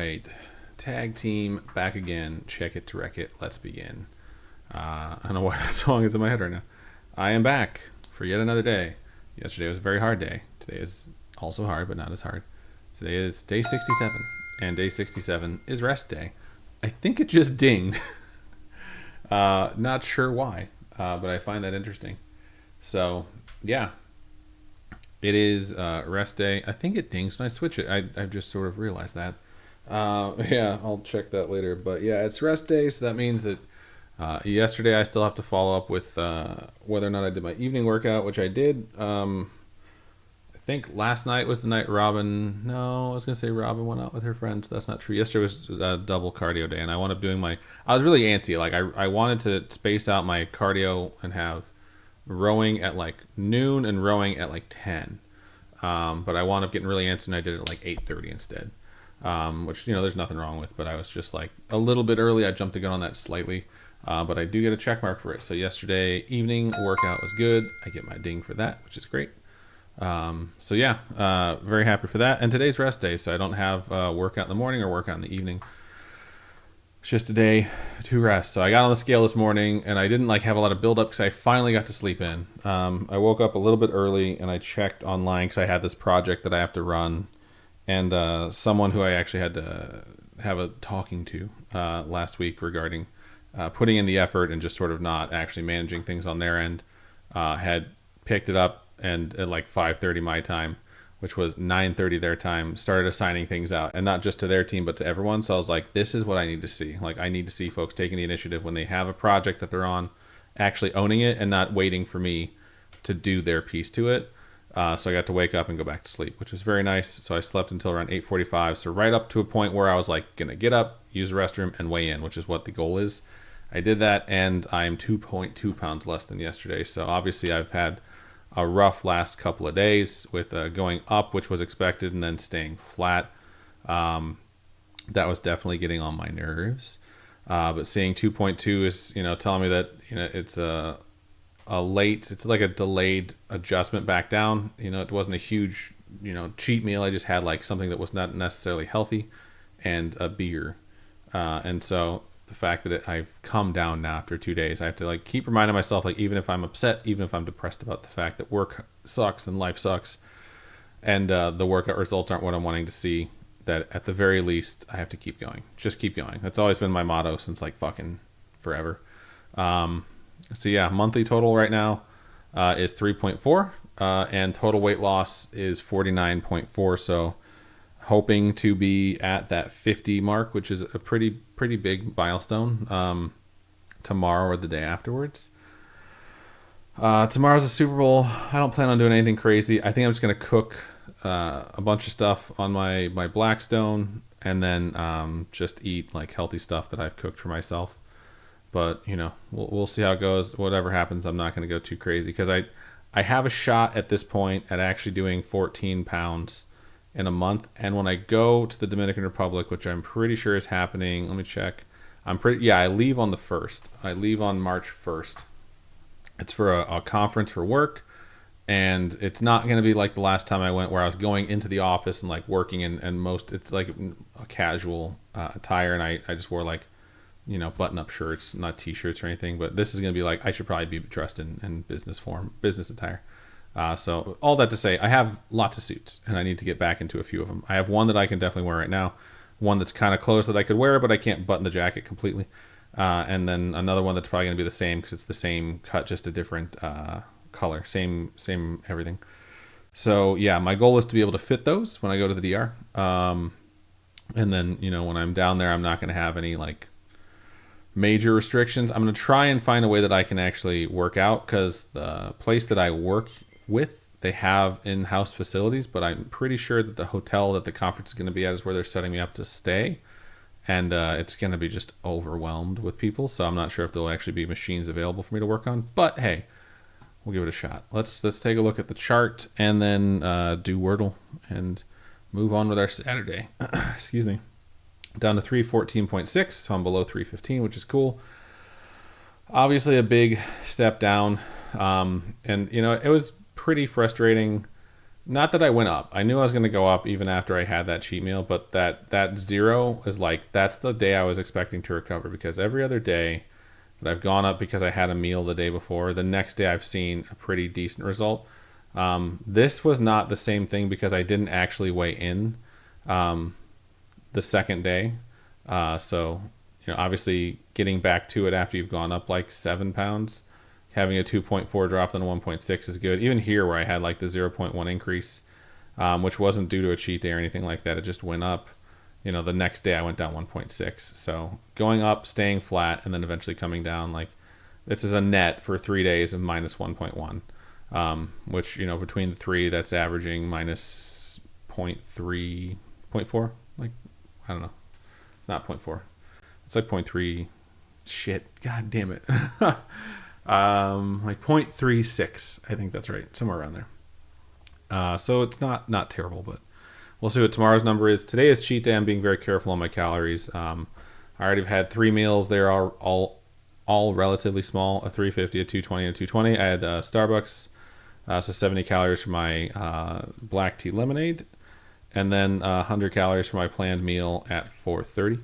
right. Tag team back again. Check it to wreck it. Let's begin. I don't know why that song is in my head right now. I am back for yet another day. Yesterday was a very hard day. Today is also hard, but not as hard. Today is day 67, and day 67 is rest day. I think it just dinged. Not sure why, but I find that interesting. So, yeah, it is rest day. I think it dings when I switch it. I've just sort of realized that. Yeah, I'll check that later. But yeah, it's rest day, so that means that yesterday I still have to follow up with whether or not I did my evening workout, which I did. I think last night was the night Robin. No, I was gonna say Robin went out with her friends. That's not true. Yesterday was a double cardio day, and I wound up doing my. I was really antsy. Like I wanted to space out my cardio and have rowing at like noon and rowing at like 10. But I wound up getting really antsy, and I did it at like 8:30 instead. Which there's nothing wrong with, but I was just like a little bit early. I jumped the gun on that slightly, but I do get a check mark for it. So yesterday evening workout was good. I get my ding for that, which is great. So yeah, very happy for that. And today's rest day, so I don't have workout in the morning or workout in the evening. It's just a day to rest. So I got on the scale this morning, and I didn't have a lot of build up because I finally got to sleep in. I woke up a little bit early, and I checked online because I had this project that I have to run. And someone who I actually had to have a talking to last week regarding putting in the effort and just sort of not actually managing things on their end had picked it up and at like 5:30 my time, which was 9:30 their time, started assigning things out, and not just to their team but to everyone. So I was like, this is what I need to see. Like, I need to see folks taking the initiative when they have a project that they're on, actually owning it and not waiting for me to do their piece to it. So I got to wake up and go back to sleep, which was very nice. So I slept until around 8:45. So right up to a point where I was like, gonna get up, use the restroom, and weigh in, which is what the goal is. I did that, and I am 2.2 pounds less than yesterday. So obviously I've had a rough last couple of days with going up, which was expected, and then staying flat. That was definitely getting on my nerves. But seeing 2.2 is, telling me that, it's it's like a delayed adjustment back down. It wasn't a huge, cheat meal. I just had like something that was not necessarily healthy and a beer. And so the fact that I've come down now after 2 days, I have to keep reminding myself, even if I'm upset, even if I'm depressed about the fact that work sucks and life sucks and the workout results aren't what I'm wanting to see, that at the very least I have to keep going. Just keep going. That's always been my motto since fucking forever. So yeah, monthly total right now is 3.4, and total weight loss is 49.4. So hoping to be at that 50 mark, which is a pretty big milestone, tomorrow or the day afterwards. Tomorrow's a Super Bowl. I don't plan on doing anything crazy. I think I'm just going to cook a bunch of stuff on my Blackstone, and then just eat healthy stuff that I've cooked for myself. But we'll see how it goes. Whatever happens, I'm not going to go too crazy because I have a shot at this point at actually doing 14 pounds in a month. And when I go to the Dominican Republic, which I'm pretty sure is happening, let me check. I leave on the 1st. I leave on March 1st. It's for a conference for work, and it's not going to be like the last time I went where I was going into the office and working and most, it's like a casual attire, and I just wore button-up shirts, not t-shirts or anything. But this is going to be I should probably be dressed in business attire. So all that to say, I have lots of suits, and I need to get back into a few of them. I have one that I can definitely wear right now, one that's kind of close that I could wear, but I can't button the jacket completely. And then another one that's probably going to be the same because it's the same cut, just a different color, same everything. So yeah, my goal is to be able to fit those when I go to the DR. And then, when I'm down there, I'm not going to have any major restrictions. I'm going to try and find a way that I can actually work out, because the place that I work with, they have in-house facilities, but I'm pretty sure that the hotel that the conference is going to be at is where they're setting me up to stay, and it's going to be just overwhelmed with people. So I'm not sure if there'll actually be machines available for me to work on, but hey, we'll give it a shot. Let's take a look at the chart and then do Wordle and move on with our Saturday. Excuse me. Down to 314.6, so I'm below 315, which is cool. Obviously a big step down. And it was pretty frustrating Not that I went up. I knew I was going to go up even after I had that cheat meal, but that 0 is like, that's the day I was expecting to recover, because every other day that I've gone up because I had a meal the day before, the next day I've seen a pretty decent result. This was not the same thing because I didn't actually weigh in the second day. So, obviously getting back to it after you've gone up like 7 pounds, having a 2.4 drop than a 1.6 is good. Even here where I had like the 0.1 increase, which wasn't due to a cheat day or anything like that. It just went up. The next day I went down 1.6. So going up, staying flat, and then eventually coming down, like this is a net for 3 days of minus 1.1, which, between the three, that's averaging minus 0.3, 0.4. Like, I don't know. Not 0.4. It's like 0.3. Shit. God damn it. Like 0.36. I think that's right. Somewhere around there. So it's not terrible, but we'll see what tomorrow's number is. Today is cheat day. I'm being very careful on my calories. I already have had 3 meals. They're all relatively small. A 350, a 220, and a 220. I had Starbucks, so 70 calories for my black tea lemonade, and then 100 calories for my planned meal at 4:30,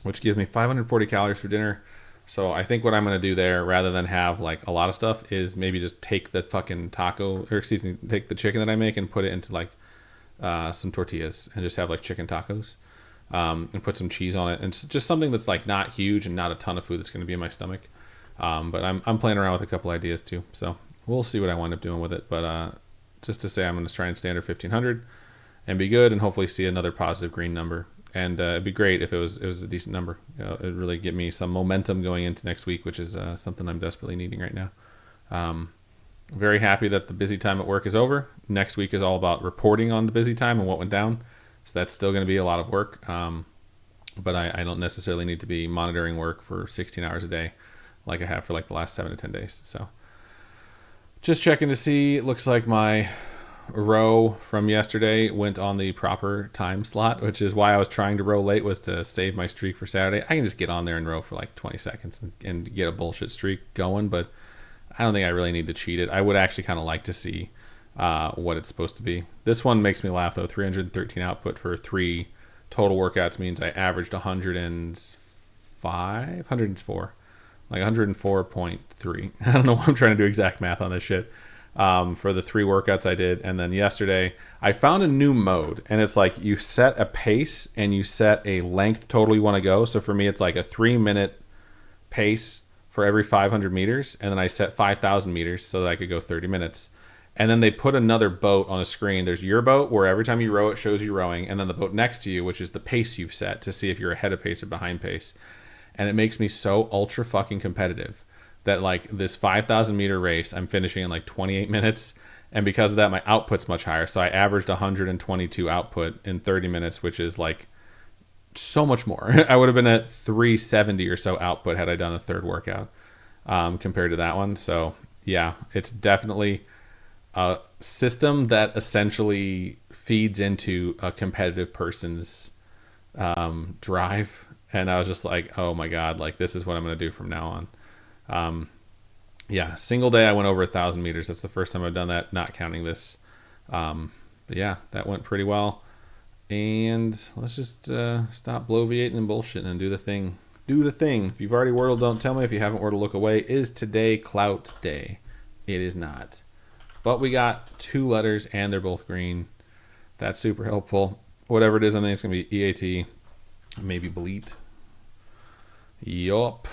which gives me 540 calories for dinner. So I think what I'm going to do there, rather than have like a lot of stuff, is maybe just take the fucking take the chicken that I make and put it into like some tortillas and just have like chicken tacos, and put some cheese on it, and it's just something that's like not huge and not a ton of food that's going to be in my stomach. But I'm playing around with a couple ideas too, so we'll see what I wind up doing with it. But just to say, I'm going to try and stay under 1500 and be good, and hopefully see another positive green number. And it'd be great if it was a decent number. It'd really give me some momentum going into next week, which is something I'm desperately needing right now. Very happy that the busy time at work is over. Next week is all about reporting on the busy time and what went down. So that's still going to be a lot of work. But I don't necessarily need to be monitoring work for 16 hours a day like I have for like the last 7 to 10 days. So just checking to see. It looks like my row from yesterday went on the proper time slot, which is why I was trying to row late, was to save my streak for Saturday. I can just get on there and row for like 20 seconds and get a bullshit streak going, but I don't think I really need to cheat it. I would actually kind of like to see what it's supposed to be. This one makes me laugh though. 313 output for 3 total workouts means I averaged 104, like 104.3. I don't know why I'm trying to do exact math on this shit. For the 3 workouts I did. And then yesterday I found a new mode, and it's like you set a pace and you set a length total you want to go. So for me, it's like a 3-minute pace for every 500 meters. And then I set 5,000 meters so that I could go 30 minutes. And then they put another boat on a screen. There's your boat, where every time you row, it shows you rowing. And then the boat next to you, which is the pace you've set, to see if you're ahead of pace or behind pace. And it makes me so ultra fucking competitive that like this 5,000 meter race, I'm finishing in like 28 minutes. And because of that, my output's much higher. So I averaged 122 output in 30 minutes, which is like so much more. I would have been at 370 or so output had I done a third workout, compared to that one. So yeah, it's definitely a system that essentially feeds into a competitive person's drive. And I was just like, oh my God, like this is what I'm going to do from now on. Yeah, single day I went over 1,000 meters. That's the first time I've done that, not counting this. But yeah, that went pretty well. And let's just stop bloviating and bullshitting and do the thing. Do the thing. If you've already wordled, don't tell me. If you haven't wordled, look away. Is today clout day? It is not. But we got 2 letters and they're both green. That's super helpful. Whatever it is, I think it's going to be EAT. Maybe bleat. Yup.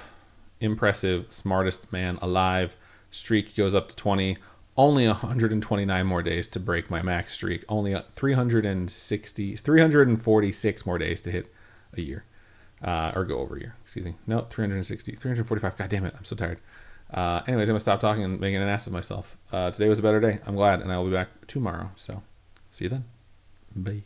Impressive, smartest man alive. Streak goes up to 20. Only 129 more days to break my max streak. Only 346 more days to hit a year. Or go over a year. Excuse me. No, 345. God damn it. I'm so tired. Anyways, I'm going to stop talking and making an ass of myself. Today was a better day. I'm glad. And I will be back tomorrow. So, see you then. Bye.